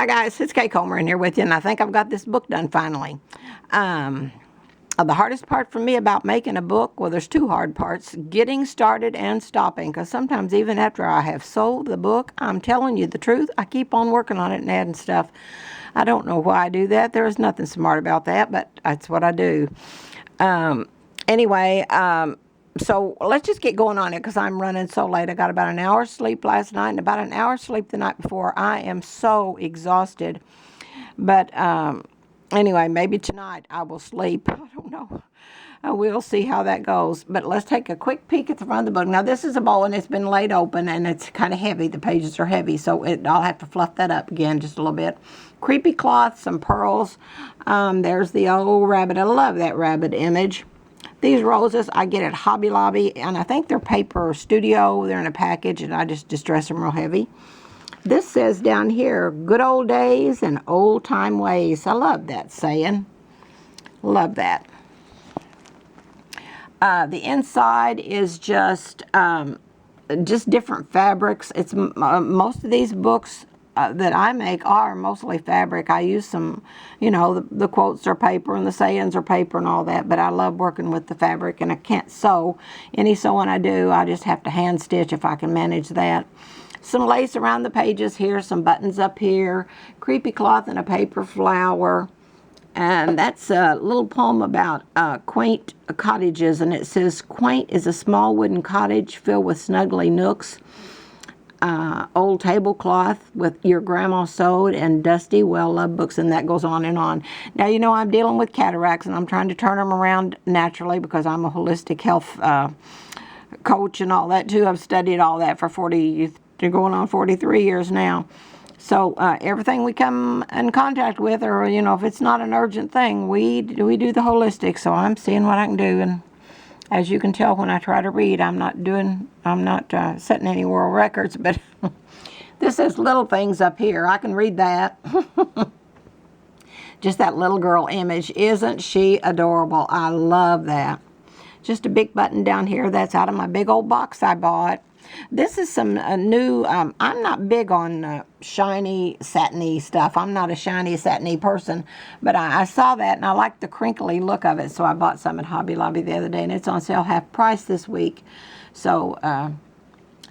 Hi guys, it's Kay Comer in here with you, and I think I've got this book done finally. The hardest part for me about making a book, well, there's two hard parts: getting started and stopping. Because sometimes even after I have sold the book, I'm telling you the truth, I keep on working on it and adding stuff. I don't know why I do that. There is nothing smart about that, but that's what I do. Anyway, so let's just get going on it because I'm running so late. I got about an hour's sleep last night and about an hour's sleep the night before. I am so exhausted. But anyway, maybe tonight I will sleep. I don't know. I will see how that goes. But let's take a quick peek at the front of the book. Now, this is a bowl, and it's been laid open, and it's kind of heavy. The pages are heavy, so I'll have to fluff that up again just a little bit. Creepy cloth, some pearls. There's the old rabbit. I love that rabbit image. These roses I get at Hobby Lobby, and I think they're Paper Studio. They're in a package, and I just distress them real heavy. This says down here, good old days and old time ways. I love that saying. Love that. The inside is just different fabrics. It's most of these books that I make are mostly fabric. I use some, the quotes are paper and the sayings are paper and all that, but I love working with the fabric, and I can't sew. Any sewing I do, I just have to hand stitch if I can manage that. Some lace around the pages here, some buttons up here, creepy cloth and a paper flower. And that's a little poem about quaint cottages, and it says, quaint is a small wooden cottage filled with snuggly nooks, old tablecloth with your grandma sewed, and dusty, well-loved books, and that goes on and on. Now, I'm dealing with cataracts, and I'm trying to turn them around naturally because I'm a holistic health coach and all that, too. I've studied all that for going on 43 years now. So everything we come in contact with, or if it's not an urgent thing, we do the holistic. So I'm seeing what I can do, and as you can tell when I try to read, I'm not setting any world records. But this says little things up here. I can read that. Just that little girl image, isn't she adorable? I love that. Just a big button down here. That's out of my big old box I bought. This is some new, I'm not big on shiny, satiny stuff. I'm not a shiny, satiny person, but I saw that and I like the crinkly look of it, so I bought some at Hobby Lobby the other day, and it's on sale half price this week. So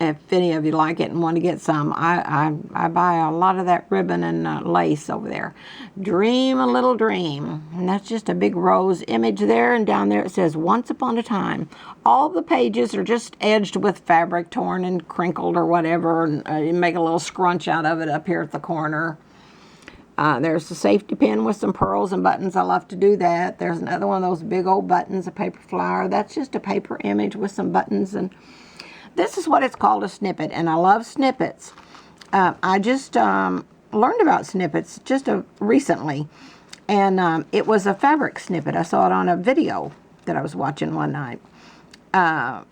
if any of you like it and want to get some, I buy a lot of that ribbon and lace over there. Dream a little dream. And that's just a big rose image there, and down there it says once upon a time. All the pages are just edged with fabric, torn and crinkled or whatever, and you make a little scrunch out of it up here at the corner. There's a safety pin with some pearls and buttons. I love to do that. There's another one of those big old buttons, a paper flower. That's just a paper image with some buttons, and this is what it's called, a snippet, and I love snippets. I just learned about snippets just recently, and it was a fabric snippet. I saw it on a video that I was watching one night. And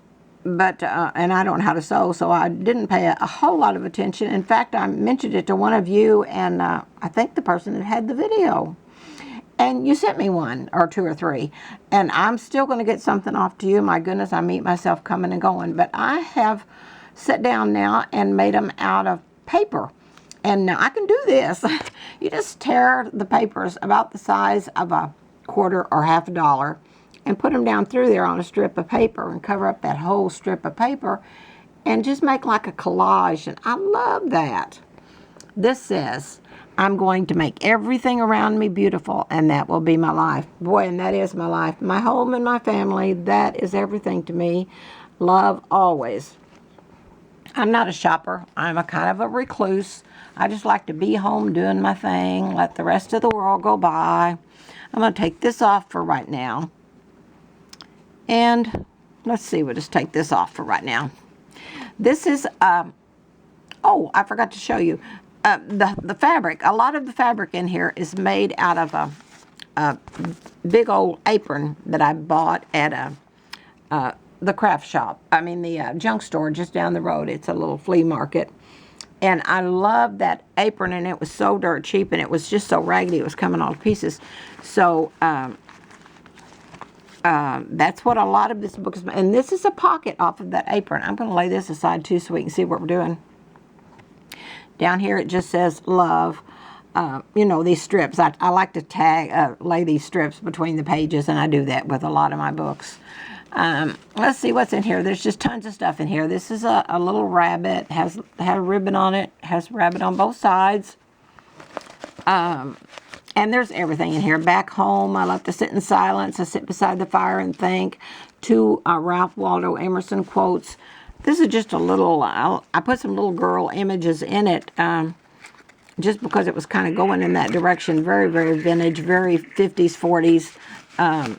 I don't know how to sew, so I didn't pay a whole lot of attention. In fact, I mentioned it to one of you, and I think the person that had the video. And you sent me one or two or three, and I'm still going to get something off to you. My goodness, I meet myself coming and going. But I have sat down now and made them out of paper. And now I can do this. You just tear the papers about the size of a quarter or half a dollar and put them down through there on a strip of paper and cover up that whole strip of paper and just make like a collage. And I love that. This says, I'm going to make everything around me beautiful, and that will be my life. Boy, and that is my life. My home and my family, that is everything to me. Love always. I'm not a shopper. I'm a kind of a recluse. I just like to be home doing my thing, let the rest of the world go by. I'm going to take this off for right now. And let's see, we'll just take this off for right now. This is, oh, I forgot to show you. The fabric, a lot of the fabric in here is made out of a big old apron that I bought at the craft shop. The junk store just down the road. It's a little flea market. And I love that apron, and it was so dirt cheap, and it was just so raggedy, it was coming all to pieces. So that's what a lot of this book is. And this is a pocket off of that apron. I'm going to lay this aside, too, so we can see what we're doing. Down here it just says love. you know, these strips. I like to lay these strips between the pages, and I do that with a lot of my books. Let's see what's in here. There's just tons of stuff in here. This is a little rabbit. Has a ribbon on it. Has rabbit on both sides. And there's everything in here. Back home, I love to sit in silence. I sit beside the fire and think. 2 Ralph Waldo Emerson quotes. This is just a little, I put some little girl images in it just because it was kind of going in that direction. Very, very vintage, very 50s, 40s.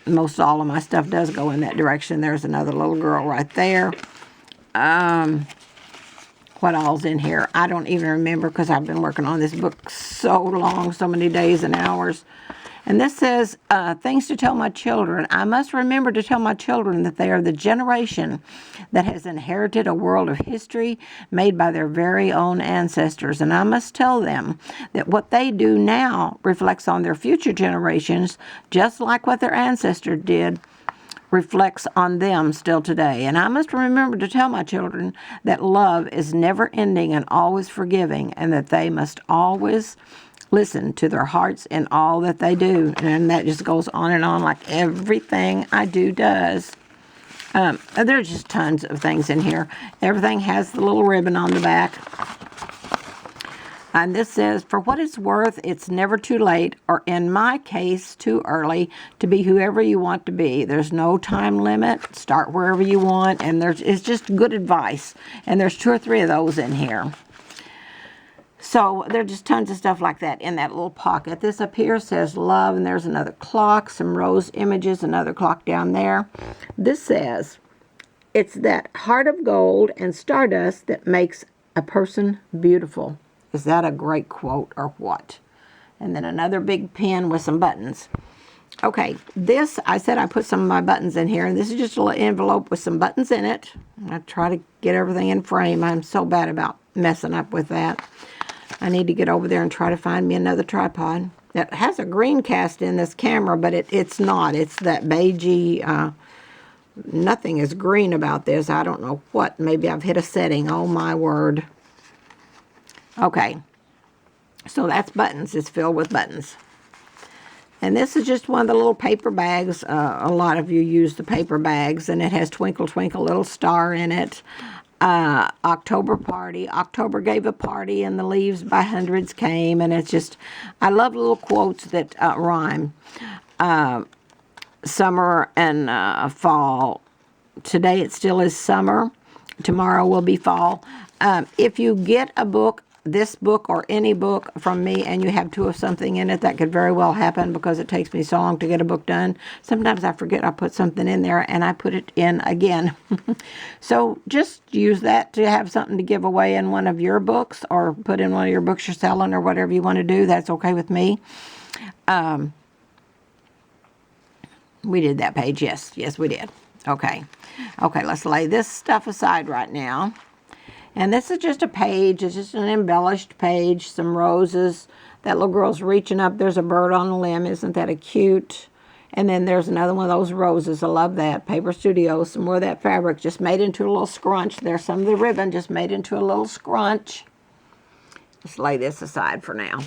Most all of my stuff does go in that direction. There's another little girl right there. What all's in here? I don't even remember because I've been working on this book so long, so many days and hours. And this says, things to tell my children. I must remember to tell my children that they are the generation that has inherited a world of history made by their very own ancestors. And I must tell them that what they do now reflects on their future generations, just like what their ancestors did reflects on them still today. And I must remember to tell my children that love is never ending and always forgiving, and that they must always listen to their hearts in all that they do. And that just goes on and on, like everything I do does. There's just tons of things in here. Everything has the little ribbon on the back. And this says, for what it's worth, it's never too late, or in my case, too early, to be whoever you want to be. There's no time limit. Start wherever you want. And it's just good advice. And there's 2 or 3 of those in here. So there's just tons of stuff like that in that little pocket. This up here says love, and there's another clock, some rose images, another clock down there. This says, it's that heart of gold and stardust that makes a person beautiful. Is that a great quote or what? And then another big pen with some buttons. Okay, this, I said I put some of my buttons in here, and this is just a little envelope with some buttons in it. I try to get everything in frame. I'm so bad about messing up with that. I need to get over there and try to find me another tripod. That has a green cast in this camera, but it's not. It's that beigey, nothing is green about this. I don't know what. Maybe I've hit a setting. Oh, my word. Okay, so that's buttons. It's filled with buttons. And this is just one of the little paper bags. A lot of you use the paper bags, and it has Twinkle Twinkle Little Star in it. October party. October gave a party, and the leaves by hundreds came. And it's just, I love little quotes that rhyme. Summer and fall. Today it still is summer. Tomorrow will be fall. If you get a book, this book or any book from me, and you have 2 of something in it, that could very well happen because it takes me so long to get a book done. Sometimes I forget I put something in there and I put it in again. So just use that to have something to give away in one of your books, or put in one of your books you're selling, or whatever you want to do. That's okay with me. We did that page. Yes, we did. Okay, let's lay this stuff aside right now. And this is just a page. It's just an embellished page. Some roses. That little girl's reaching up. There's a bird on a limb. Isn't that a cute? And then there's another one of those roses. I love that. Paper Studio. Some more of that fabric just made into a little scrunch. There's some of the ribbon just made into a little scrunch. Let's lay this aside for now.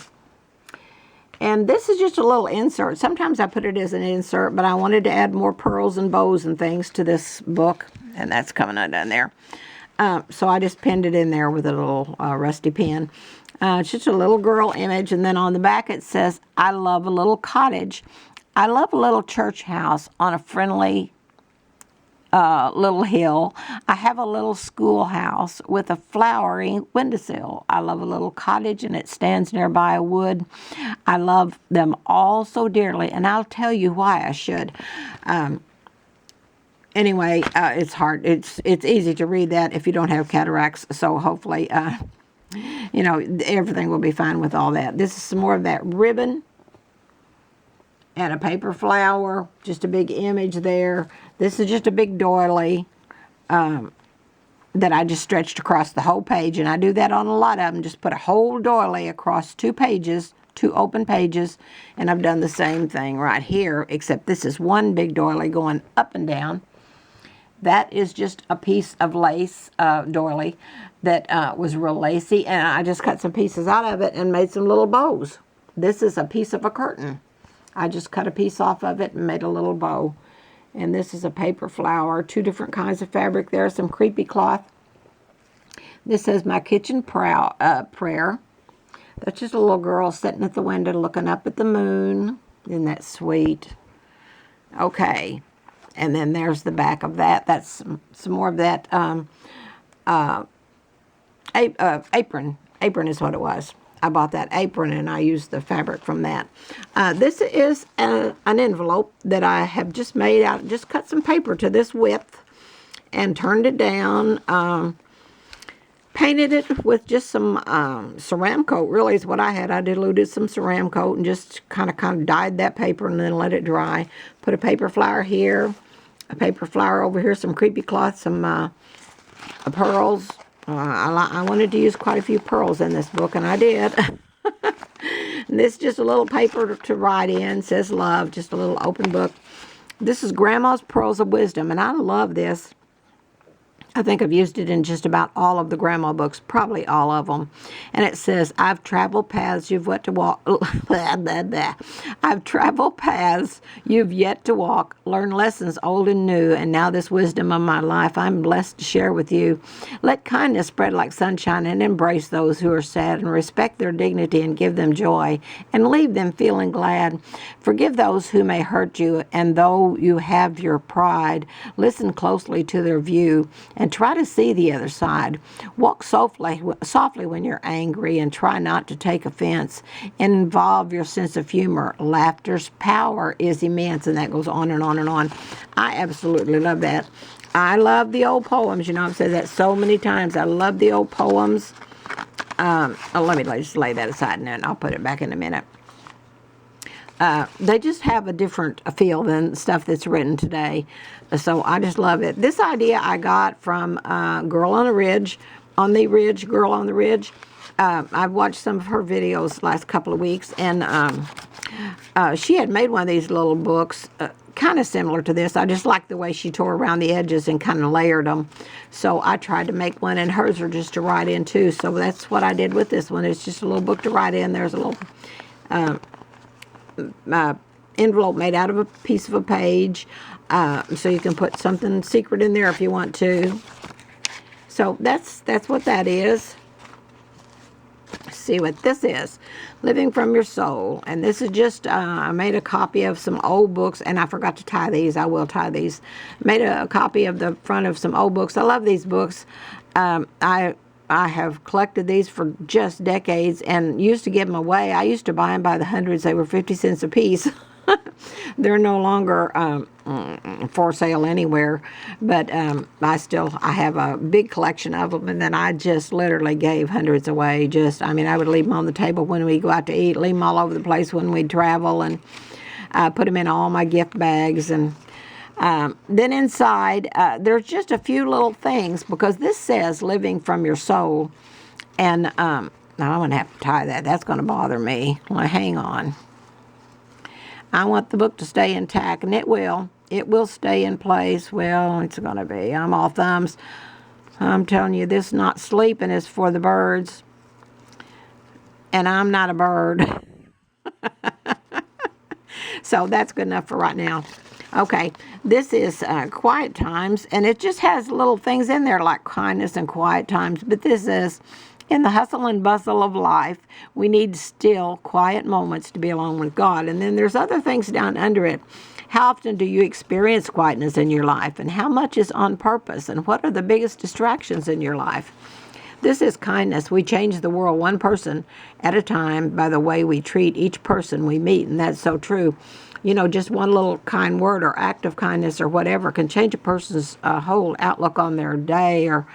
And this is just a little insert. Sometimes I put it as an insert, but I wanted to add more pearls and bows and things to this book. And that's coming undone there. So I just pinned it in there with a little rusty pin. It's just a little girl image. And then on the back it says, I love a little cottage. I love a little church house on a friendly little hill. I have a little schoolhouse with a flowery windowsill. I love a little cottage, and it stands nearby a wood. I love them all so dearly, and I'll tell you why I should. Anyway, it's hard. It's easy to read that if you don't have cataracts. So hopefully, you know, everything will be fine with all that. This is some more of that ribbon and a paper flower. Just a big image there. This is just a big doily that I just stretched across the whole page. And I do that on a lot of them. Just put a whole doily across 2 pages, 2 open pages. And I've done the same thing right here, except this is one big doily going up and down. That is just a piece of lace doily that was real lacy, and I just cut some pieces out of it and made some little bows. This is a piece of a curtain. I just cut a piece off of it and made a little bow. And this is a paper flower, 2 different kinds of fabric there, some creepy cloth. This says my kitchen prayer. That's just a little girl sitting at the window looking up at the moon. Isn't that sweet? Okay. And then there's the back of that. That's some more of that apron. Apron is what it was. I bought that apron and I used the fabric from that. This is an envelope that I have just made out. Just cut some paper to this width and turned it down. Painted it with just some Ceramcoat, really is what I had. I diluted some Ceramcoat and just kind of dyed that paper and then let it dry. Put a paper flower here, a paper flower over here, some creepy cloth, some pearls. I wanted to use quite a few pearls in this book, and I did. And this is just a little paper to write in. It says love, just a little open book. This is Grandma's Pearls of Wisdom, and I love this. I think I've used it in just about all of the grandma books, probably all of them. And it says, I've traveled paths you've yet to walk. I've traveled paths you've yet to walk, learned lessons old and new, and now this wisdom of my life I'm blessed to share with you. Let kindness spread like sunshine and embrace those who are sad and respect their dignity and give them joy and leave them feeling glad. Forgive those who may hurt you, and though you have your pride, listen closely to their view and try to see the other side. Walk softly when you're angry and try not to take offense. Involve your sense of humor. Laughter's power is immense, and that goes on and on and on. I absolutely love that. I love the old poems. You know, I've said that so many times. I love the old poems. Let me just lay that aside and then I'll put it back in a minute. They just have a different feel than stuff that's written today. So I just love it. This idea I got from Girl on the Ridge, Girl on the Ridge. I've watched some of her videos the last couple of weeks, and she had made one of these little books, kind of similar to this. I just like the way she tore around the edges and kind of layered them. So I tried to make one, and hers are just to write in too. So that's what I did with this one. It's just a little book to write in. There's a little envelope made out of a piece of a page, so you can put something secret in there if you want to. So that's what that is. Let's see what this is. Living from Your Soul. And this is just, I made a copy of some old books, and I forgot to tie these. I will tie these. Made a copy of the front of some old books. I love these books. I have collected these for just decades and used to give them away. I used to buy them by the hundreds. They were 50 cents a piece. They're no longer for sale anywhere, but I have a big collection of them, and then I just literally gave hundreds away. I would leave them on the table when we go out to eat, leave them all over the place when we travel, and put them in all my gift bags. And then inside, there's just a few little things, because this says Living from Your Soul, and now I'm going to have to tie that. That's going to bother me. Well, hang on. I want the book to stay intact, and it will. It will stay in place. Well, it's going to be. I'm all thumbs. I'm telling you, this not sleeping is for the birds, and I'm not a bird. So that's good enough for right now. Okay, this is Quiet Times, and it just has little things in there like kindness and quiet times, but this is, in the hustle and bustle of life, we need still, quiet moments to be alone with God. And then there's other things down under it. How often do you experience quietness in your life? And how much is on purpose? And what are the biggest distractions in your life? This is kindness. We change the world one person at a time by the way we treat each person we meet. And that's so true. You know, just one little kind word or act of kindness or whatever can change a person's whole outlook on their day, or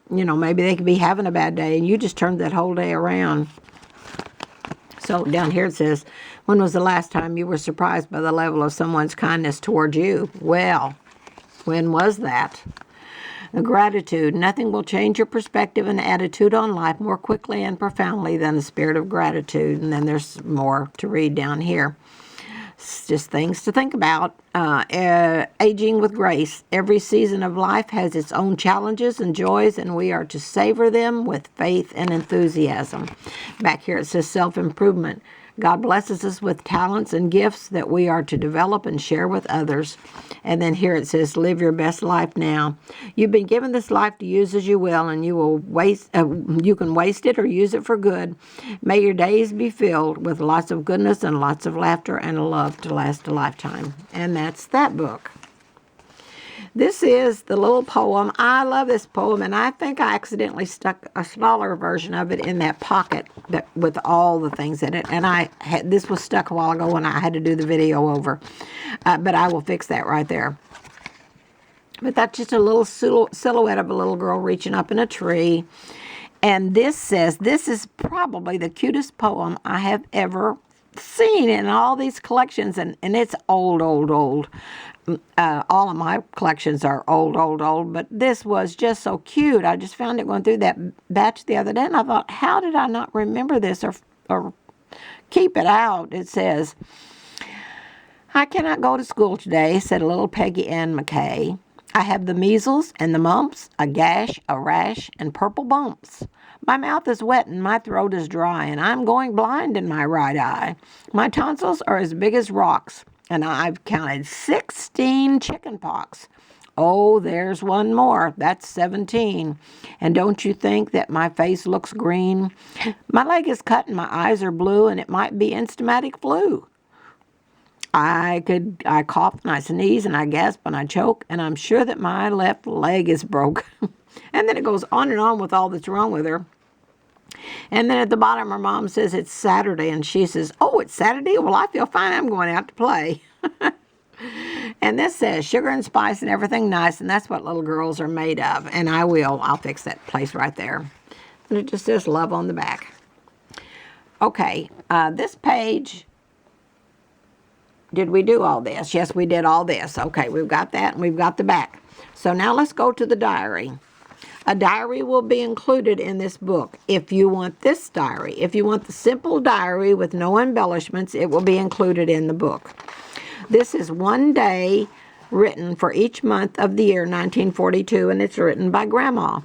maybe they could be having a bad day and you just turned that whole day around. So down here it says, when was the last time you were surprised by the level of someone's kindness toward you? Well, when was that? Gratitude. Nothing will change your perspective and attitude on life more quickly and profoundly than the spirit of gratitude. And then there's more to read down here. It's just things to think about. Aging with grace. Every season of life has its own challenges and joys, and we are to savor them with faith and enthusiasm. Back here it says self-improvement. God blesses us with talents and gifts that we are to develop and share with others. And then here it says, live your best life now. You've been given this life to use as you will, and you can waste it or use it for good. May your days be filled with lots of goodness and lots of laughter and a love to last a lifetime. And that's that book. This is the little poem. I love this poem, and I think I accidentally stuck a smaller version of it in that pocket with all the things in it. And this was stuck a while ago when I had to do the video over. But I will fix that right there. But that's just a little silhouette of a little girl reaching up in a tree. And this says, this is probably the cutest poem I have ever seen in all these collections. And it's old. All of my collections are old, but this was just so cute. I just found it going through that batch the other day, and I thought, how did I not remember this or keep it out? It says, I cannot go to school today, said little Peggy Ann McKay. I have the measles and the mumps, a gash, a rash, and purple bumps. My mouth is wet and my throat is dry, and I'm going blind in my right eye. My tonsils are as big as rocks, and I've counted 16 chicken pox. Oh, there's one more. That's 17. And don't you think that my face looks green? My leg is cut and my eyes are blue, and it might be instamatic flu. I cough and I sneeze and I gasp and I choke, and I'm sure that my left leg is broke. And then it goes on and on with all that's wrong with her. And then at the bottom, her mom says it's Saturday, and she says, oh, it's Saturday? Well, I feel fine. I'm going out to play. And this says sugar and spice and everything nice, and that's what little girls are made of. And I'll fix that place right there. And it just says love on the back. Okay, this page, did we do all this? Yes, we did all this. Okay, we've got that, and we've got the back. So now let's go to the diary. A diary will be included in this book. If you want this diary, if you want the simple diary with no embellishments, it will be included in the book. This is one day written for each month of the year 1942, and it's written by Grandma.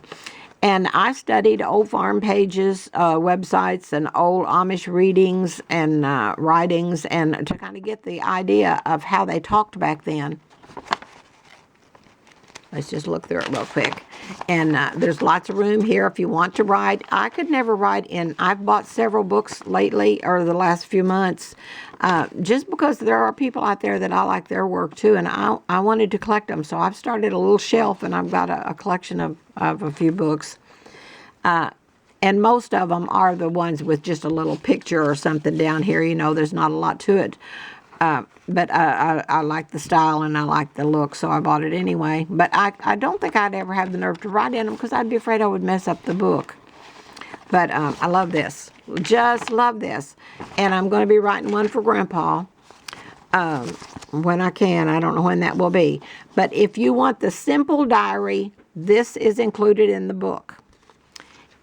And I studied old farm pages, websites, and old Amish readings and writings, and to kind of get the idea of how they talked back then. Let's just look through it real quick. And there's lots of room here if you want to write. I could never write in. I've bought several books lately, or the last few months, just because there are people out there that I like their work too, and I wanted to collect them. So I've started a little shelf, and I've got a collection of a few books. And most of them are the ones with just a little picture or something down here. You know, there's not a lot to it. But I like the style and I like the look, so I bought it anyway. But I don't think I'd ever have the nerve to write in them because I'd be afraid I would mess up the book. But I love this. Just love this. And I'm going to be writing one for Grandpa when I can. I don't know when that will be. But if you want the simple diary, this is included in the book.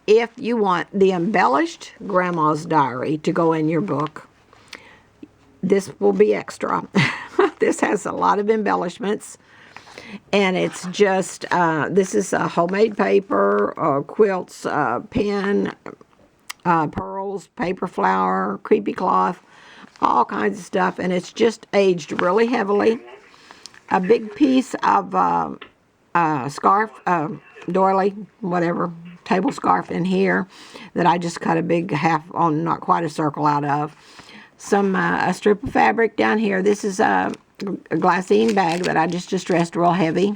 If you want the embellished Grandma's diary to go in your book, this will be extra. This has a lot of embellishments, and it's just, this is a homemade paper, quilts, pen, pearls, paper flower, creepy cloth, all kinds of stuff, and it's just aged really heavily. A big piece of scarf, doily, whatever, table scarf in here that I just cut a big half on, not quite a circle out of. A strip of fabric down here. This is a glassine bag that I just distressed real heavy.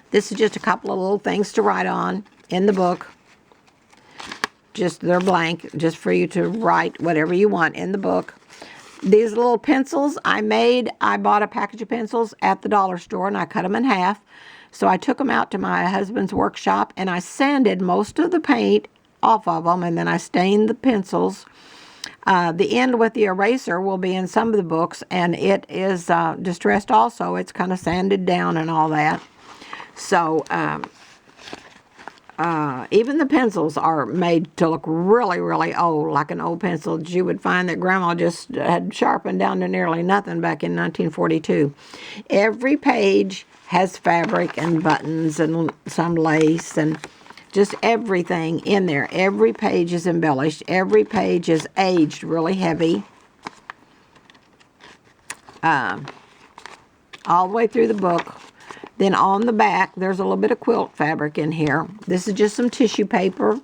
This is just a couple of little things to write on in the book. They're blank, just for you to write whatever you want in the book. These little pencils I bought a package of pencils at the dollar store, and I cut them in half. So I took them out to my husband's workshop, and I sanded most of the paint off of them, and then I stained the pencils. The end with the eraser will be in some of the books, and it is distressed also. It's kind of sanded down and all that. So even the pencils are made to look really, really old, like an old pencil. You would find that Grandma just had sharpened down to nearly nothing back in 1942. Every page has fabric and buttons and some lace and just everything in there. Every page is embellished. Every page is aged really heavy. All the way through the book. Then on the back, there's a little bit of quilt fabric in here. This is just some tissue paper.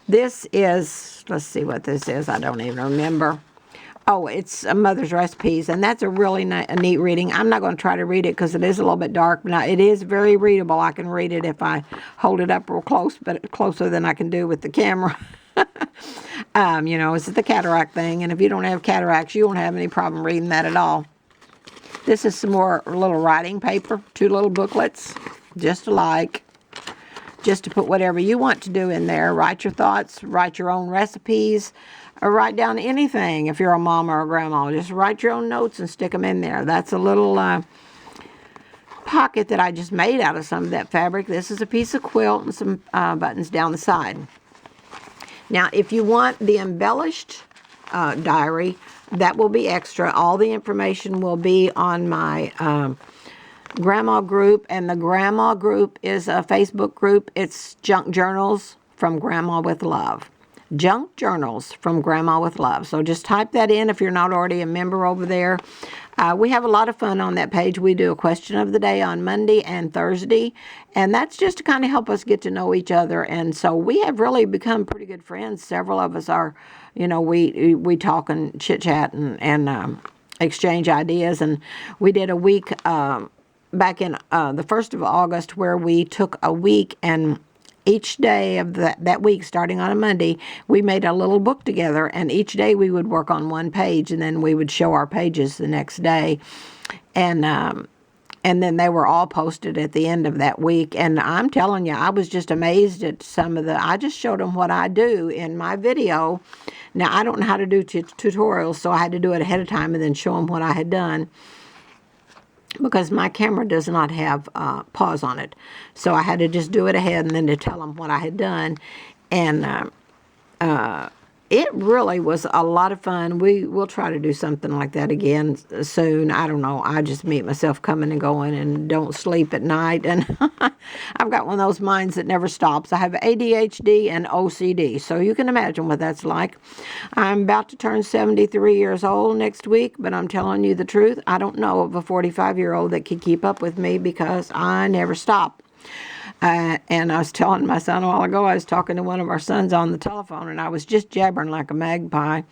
This is, let's see what this is. I don't even remember. Oh, it's a Mother's Recipes, and that's a really neat reading. I'm not going to try to read it because it is a little bit dark, but it is very readable. I can read it if I hold it up real close, but closer than I can do with the camera. You know, it's the cataract thing, and if you don't have cataracts, you won't have any problem reading that at all. This is some more little writing paper, 2 little booklets, just alike, just to put whatever you want to do in there. Write your thoughts, write your own recipes, or write down anything if you're a mom or a grandma. Just write your own notes and stick them in there. That's a little pocket that I just made out of some of that fabric. This is a piece of quilt and some buttons down the side. Now, if you want the embellished diary, that will be extra. All the information will be on my grandma group, and the grandma group is a Facebook group. It's Junk Journals from Grandma with Love. Junk Journals from Grandma with Love. So just type that in if you're not already a member over there. We have a lot of fun on that page. We do a question of the day on Monday and Thursday, and that's just to kind of help us get to know each other. And so we have really become pretty good friends. Several of us are, you know, we talk and chit-chat and exchange ideas. And we did a week back in the 1st of August where we took a week, and each day of that week, starting on a Monday, we made a little book together, and each day we would work on one page, and then we would show our pages the next day. And then they were all posted at the end of that week. And I'm telling you, I was just amazed at some of I just showed them what I do in my video. Now, I don't know how to do tutorials, so I had to do it ahead of time and then show them what I had done, because my camera does not have pause on it. So I had to just do it ahead and then to tell them what I had done. And it really was a lot of fun. We'll try to do something like that again soon. I don't know. I just meet myself coming and going and don't sleep at night. And I've got one of those minds that never stops. I have ADHD and OCD, so you can imagine what that's like. I'm about to turn 73 years old next week, but I'm telling you the truth. I don't know of a 45-year-old that could keep up with me because I never stop. And I was telling my son a while ago, I was talking to one of our sons on the telephone, and I was just jabbering like a magpie.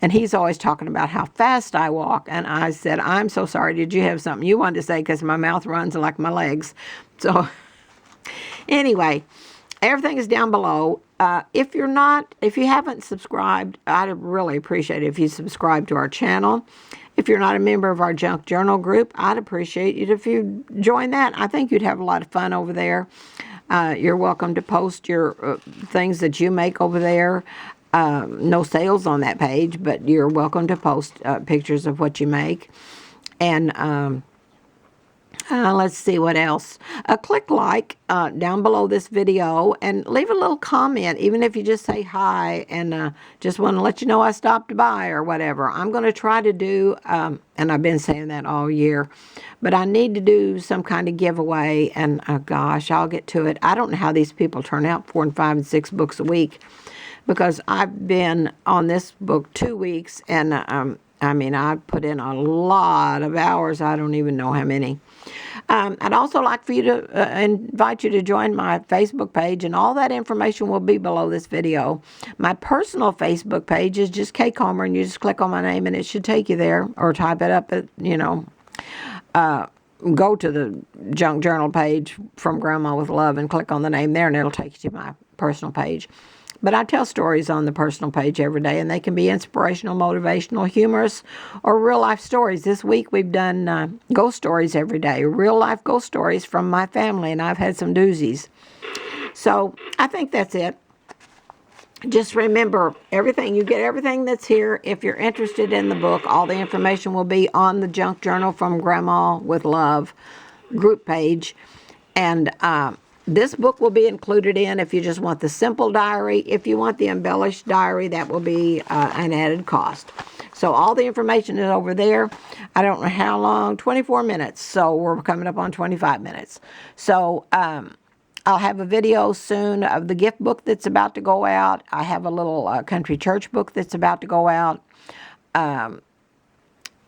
And he's always talking about how fast I walk. And I said, I'm so sorry. Did you have something you wanted to say? Because my mouth runs like my legs. So anyway, everything is down below. If you haven't subscribed, I'd really appreciate it if you subscribe to our channel. If you're not a member of our Junk Journal group, I'd appreciate it if you join that. I think you'd have a lot of fun over there. You're welcome to post your things that you make over there. No sales on that page, but you're welcome to post pictures of what you make. And let's see what else. Click like down below this video and leave a little comment, even if you just say hi and just want to let you know I stopped by or whatever. I'm going to try to do, and I've been saying that all year, but I need to do some kind of giveaway, and gosh, I'll get to it. I don't know how these people turn out 4 and 5 and 6 books a week, because I've been on this book 2 weeks, and I mean, I put in a lot of hours. I don't even know how many. I'd also like for you to invite you to join my Facebook page, and all that information will be below this video. My personal Facebook page is just Kay Comer, and you just click on my name, and it should take you there, or type it up at, go to the Junk Journal page from Grandma with Love and click on the name there, and it'll take you to my personal page. But I tell stories on the personal page every day, and they can be inspirational, motivational, humorous, or real-life stories. This week we've done ghost stories every day, real-life ghost stories from my family, and I've had some doozies. So I think that's it. Just remember, you get everything that's here. If you're interested in the book, all the information will be on the Junk Journal from Grandma with Love group page. And This book will be included in if you just want the simple diary. If you want the embellished diary, that will be an added cost. So all the information is over there. I don't know how long, 24 minutes. So we're coming up on 25 minutes. So I'll have a video soon of the gift book that's about to go out. I have a little country church book that's about to go out.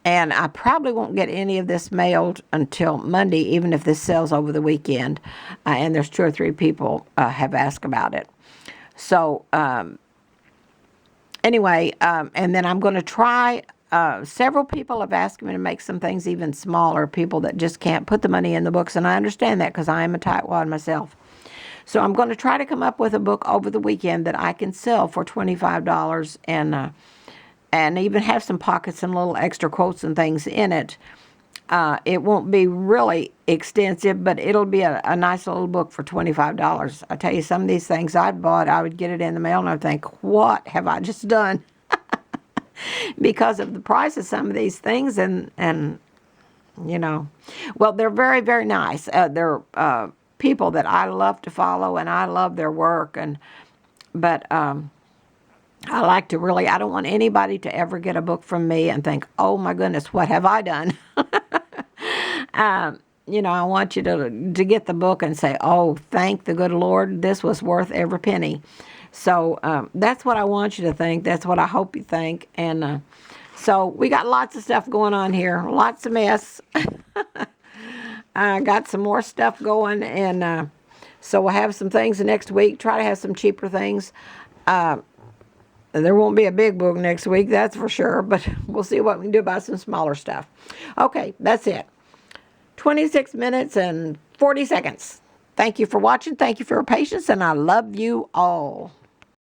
And I probably won't get any of this mailed until Monday, even if this sells over the weekend. And there's 2 or 3 people have asked about it. So anyway, and then I'm going to try, several people have asked me to make some things even smaller, people that just can't put the money in the books. And I understand that because I am a tightwad myself. So I'm going to try to come up with a book over the weekend that I can sell for $25 and even have some pockets and little extra quotes and things in it. It won't be really extensive, but it'll be a nice little book for $25. I tell you, some of these things I bought, I would get it in the mail and I'd think, what have I just done? Because of the price of some of these things and you know. Well, they're very, very nice. They're people that I love to follow and I love their work. But I like to really, I don't want anybody to ever get a book from me and think, oh my goodness, what have I done? You know, I want you to get the book and say, oh, thank the good Lord, this was worth every penny. So that's what I want you to think. That's what I hope you think. And so we got lots of stuff going on here, lots of mess. I got some more stuff going, and so we'll have some things next week. Try to have some cheaper things. There won't be a big book next week, that's for sure, but we'll see what we can do about some smaller stuff. Okay, that's it. 26 minutes and 40 seconds. Thank you for watching. Thank you for your patience, and I love you all.